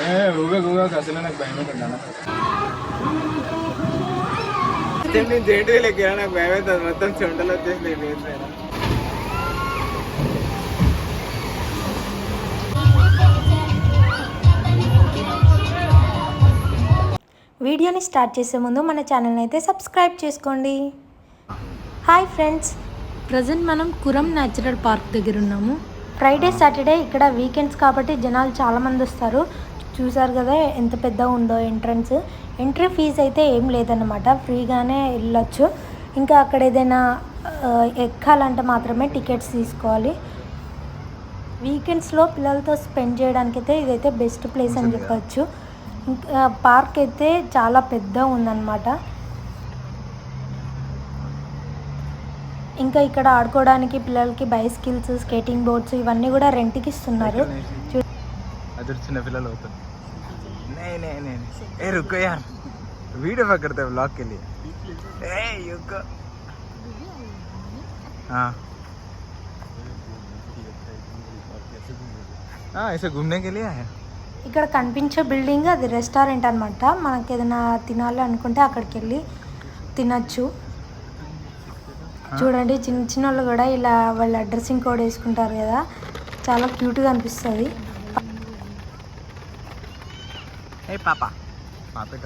అసలు నాకు భయం నేను జేంటి లెక్క నాకు భయం అవుతుంది మొత్తం చెమటలు వచ్చేసి వీడియోని స్టార్ట్ చేసే ముందు మన ఛానల్ని అయితే సబ్స్క్రైబ్ చేసుకోండి. హాయ్ ఫ్రెండ్స్, ప్రజెంట్ మనం కురం న్యాచురల్ పార్క్ దగ్గర ఉన్నాము. ఫ్రైడే సాటర్డే ఇక్కడ వీకెండ్స్ కాబట్టి జనాలు చాలామంది వస్తారు. చూసారు కదా ఎంత పెద్దగా ఉందో ఎంట్రన్స్. ఎంట్రీ ఫీజు అయితే ఏం లేదన్నమాట, ఫ్రీగానే వెళ్ళొచ్చు. ఇంకా అక్కడ ఏదైనా ఎక్కాలంటే మాత్రమే టికెట్స్ తీసుకోవాలి. వీకెండ్స్లో పిల్లలతో స్పెండ్ చేయడానికి అయితే ఇదైతే బెస్ట్ ప్లేస్ అని చెప్పచ్చు. ఇంకా పార్క్ అయితే చాలా పెద్ద ఉందన్నమాట. ఇంకా ఇక్కడ ఆడుకోవడానికి పిల్లలకి బైసికల్స్, స్కేటింగ్ బోర్డ్స్ ఇవన్నీ కూడా రెంట్కి ఇస్తున్నారు. చిన్న పిల్లలు అవుతారు. रुको यार, वीडियो पकड़ते हैं व्लॉग के लिए. हाँ ऐसे घूमने के लिए आया. ఇక్కడ కనిపించే బిల్డింగ్ అది రెస్టారెంట్ అనమాట. మనకి ఏదైనా తినాలి అనుకుంటే అక్కడికి వెళ్ళి తినచ్చు. చూడండి చిన్న చిన్న వాళ్ళు కూడా ఇలా వాళ్ళ డ్రెస్సింగ్ కోడ్ వేసుకుంటారు కదా, చాలా క్యూట్గా అనిపిస్తుంది. పాపా పాపే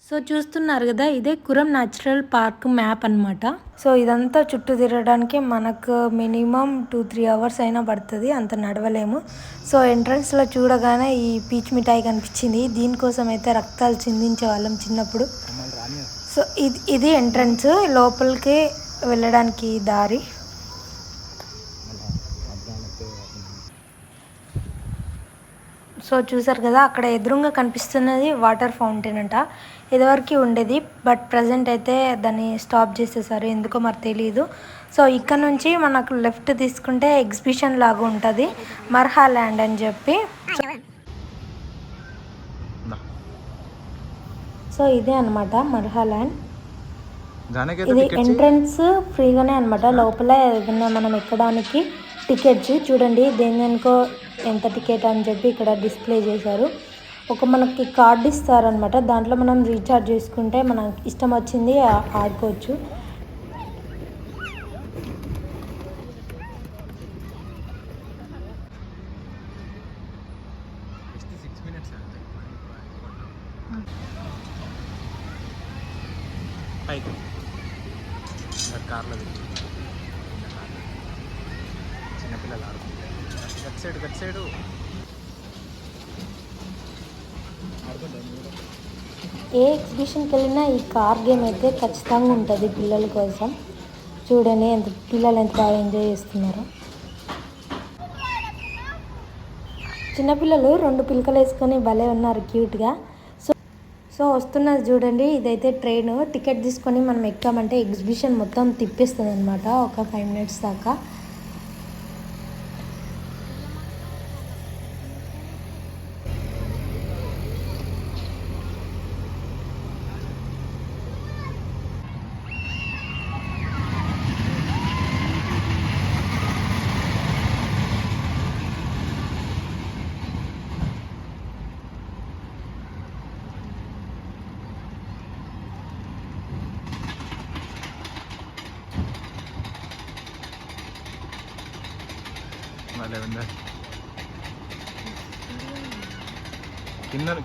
సో చూస్తున్నారు కదా, ఇదే కురం న్యాచురల్ పార్క్ మ్యాప్ అనమాట. సో ఇదంతా చుట్టూ తిరగడానికి మనకు మినిమం 2-3 అవర్స్ అయినా పడుతుంది, అంత నడవలేము. సో ఎంట్రన్స్లో చూడగానే ఈ పీచ్ మిఠాయి కనిపించింది. దీనికోసం అయితే రక్తాలు చిందించే వాళ్ళం చిన్నప్పుడు. సో ఇది ఎంట్రన్స్, లోపలికి వెళ్ళడానికి దారి. సో చూసారు కదా, అక్కడ ఎదురుగా కనిపిస్తున్నది వాటర్ ఫౌంటైన్ అంట. ఇదివరకు ఉండేది, బట్ ప్రజెంట్ అయితే దాన్ని స్టాప్ చేసేసారు, ఎందుకో మరి తెలియదు. సో ఇక్కడ నుంచి మనకు లెఫ్ట్ తీసుకుంటే ఎగ్జిబిషన్ లాగా ఉంటుంది, మర్హా ల్యాండ్ అని చెప్పి. సో ఇదే అనమాట మర్హా ల్యాండ్. ఇది ఎంట్రన్స్ ఫ్రీగానే అనమాట. లోపల ఏదైనా మనం ఎక్కడానికి టికెట్స్ చూడండి, దేనికో ఎంత టికెట్ అని చెప్పి ఇక్కడ డిస్ప్లే చేశారు. మనకి కార్డు ఇస్తారనమాట, దాంట్లో మనం రీఛార్జ్ చేసుకుంటే మనకి ఇష్టం వచ్చింది ఆడుకోవచ్చు. కార్లో చిన్నపిల్లలు ఆడుకుంటారు. గట్ సైడు ఏ ఎగ్జిబిషన్కి వెళ్ళినా ఈ కార్ గేమ్ అయితే ఖచ్చితంగా ఉంటుంది పిల్లల కోసం. చూడండి పిల్లలు ఎంత బాగా ఎంజాయ్ చేస్తున్నారు. చిన్నపిల్లలు 2 పిలకలు వేసుకొని భలే ఉన్నారు క్యూట్గా. సో వస్తున్నది చూడండి, ఇదైతే ట్రైన్. టికెట్ తీసుకొని మనం ఎక్కామంటే ఎగ్జిబిషన్ మొత్తం తిప్పేస్తుంది అనమాట, ఒక 5 minutes దాకా.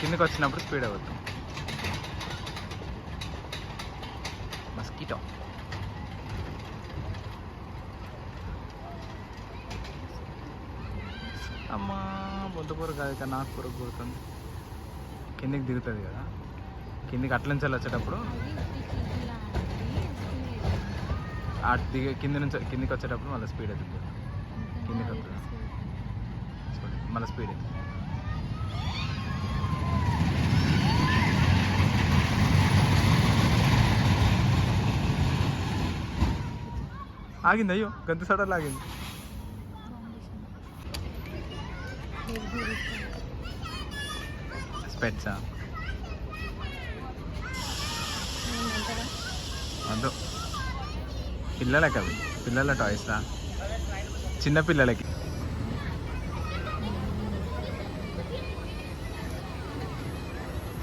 కిందకి వచ్చినప్పుడు స్పీడ్ అవుతుంది. మస్కిటో అమ్మా బొద్దుకూర కాదు కదా, నాకు కూర కూరుతుంది. కిందికి దిగుతుంది కదా, కిందికి అట్లంచాలి వచ్చేటప్పుడు కిందికి వచ్చేటప్పుడు మళ్ళీ స్పీడ్ అవుతుంది. కిందికి వస్తుంది మళ్ళీ స్పీడ్ అవుతుంది. ఆగింది, అయ్యో గంత సడన్ ఆగింది. స్పెట్సా వద్దు. పిల్లలకి అవి పిల్లల టాయ్స్ రా, చిన్న పిల్లలకి.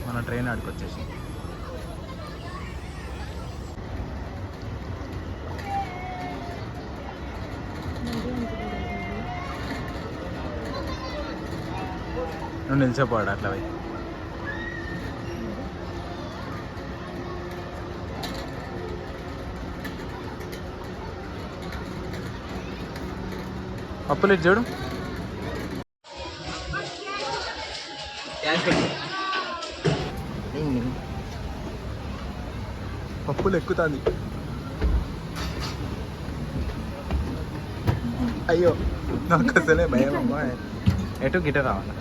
మన ట్రైన్ ఆడికి వచ్చేసి నువ్వు నిలిచిపోయాడు అట్లా పోయి. పప్పులు ఇటు చూడు. పప్పులు ఎక్కుతుంది. అయ్యో నాకు అసలే భయం అమ్మా. ఎటు గిట రావాలా?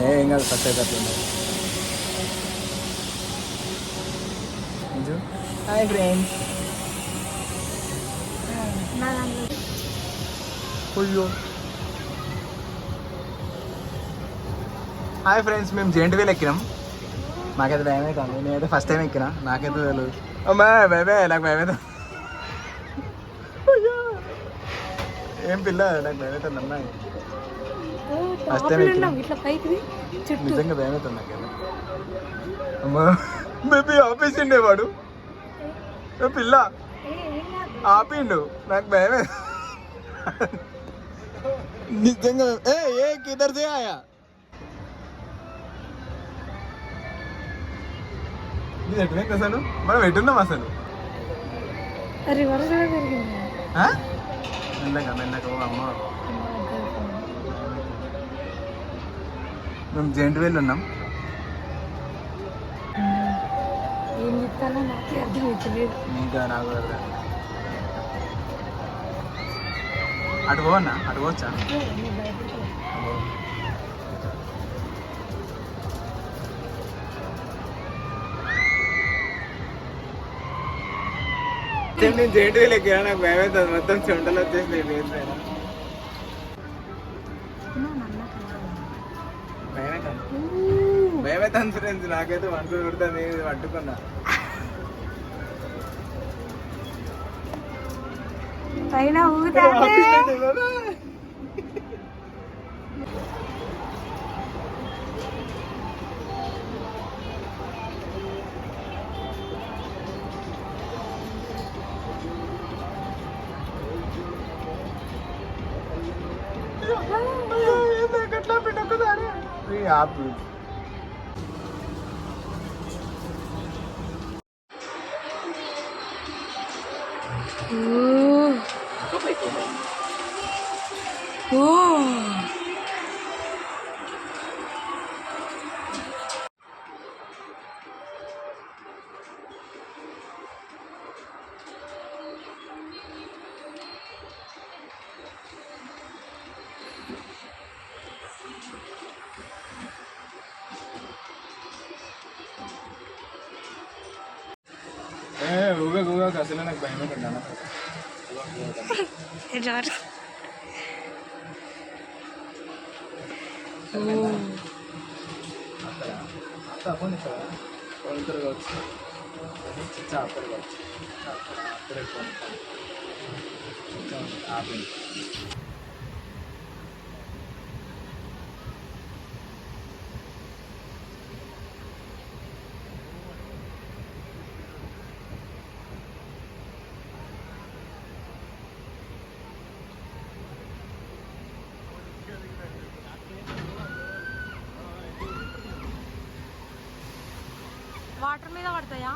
ఏం కాదు, ఫస్ట్ అయితే అట్లా. Hi friends. అయ్యో హాయ్ ఫ్రెండ్స్, మేము జెయింట్ ఎక్కినాం. నాకైతే భయం అవుతుంది. నేనైతే ఫస్ట్ టైం ఎక్కినా, నాకైతే తెలియదు. అమ్మా భయమే, నాకు భయం అవుతుంది. ఏం పిల్ల, నాకు భయం అవుతుంది అమ్మాయి. ఫస్ట్ టైం ఎక్కినా, నిజంగా భయం అవుతుంది నాకు. అమ్మా మేబీ ఆపేసిండే వాడు, పిల్ల ఆపిండు, నాకు భయమే నిజంగా. ఏ కిదర్ సే ఆయా? ఇది ఎటువైంది అసలు? మనం ఎటున్నాం అసలు? మెల్లగా మెల్లగా. ఓ అమ్మ, మేము జెయింట్ వీల్ ఉన్నాం. ఇంకా నాకు అటు పోవన్నా, అటు పోవచ్చా? నేను జెయింట్ వీల్ ఎక్కినా, నాకు భయం అవుతుంది. మొత్తం చెమటలు వచ్చేసి భయమైతే ఫ్రెండ్స్. నాకైతే వండుకొని కొడుతుంది, పట్టుకున్నా. పైన आप ఊగా అసలు నాకు భయం పడ్డాను. వాటర్ మీద పడతాయా?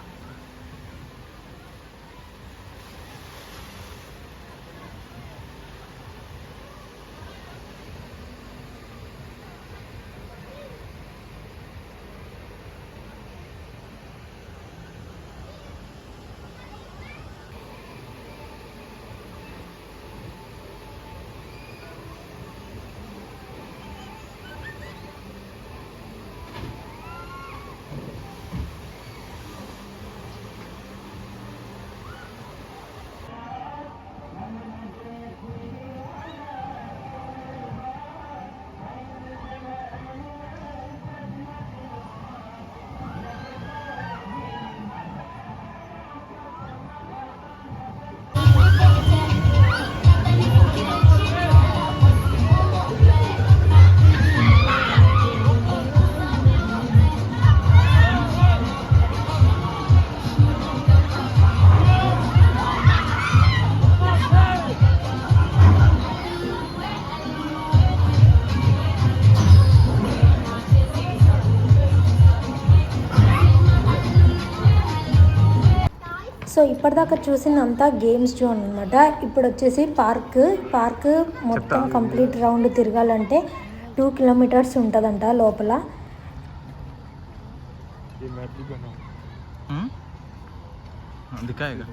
సో ఇప్పటిదాకా చూసిందంతా గేమ్స్ జోన్ అనమాట. ఇప్పుడు వచ్చేసి పార్క్ మొత్తం కంప్లీట్ రౌండ్ తిరగాలంటే 2 కిలోమీటర్స్ ఉంటుందంట లోపల. दिखाएगा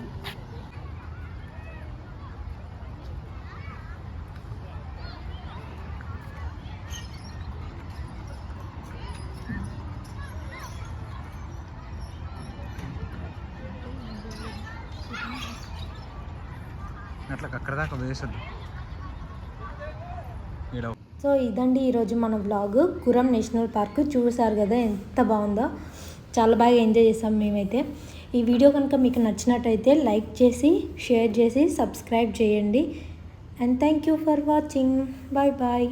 అట్లా అక్కడ దాకా వేసద్దు. సో ఇదండి ఈరోజు మన వ్లాగ్. కురం నేషనల్ పార్క్ చూసారు కదా ఎంత బాగుందో. చాలా బాగా ఎంజాయ్ చేసాం మేమైతే. ఈ వీడియో కనుక మీకు నచ్చినట్టయితే లైక్ చేసి షేర్ చేసి సబ్స్క్రైబ్ చేయండి. And thank you for watching. Bye bye.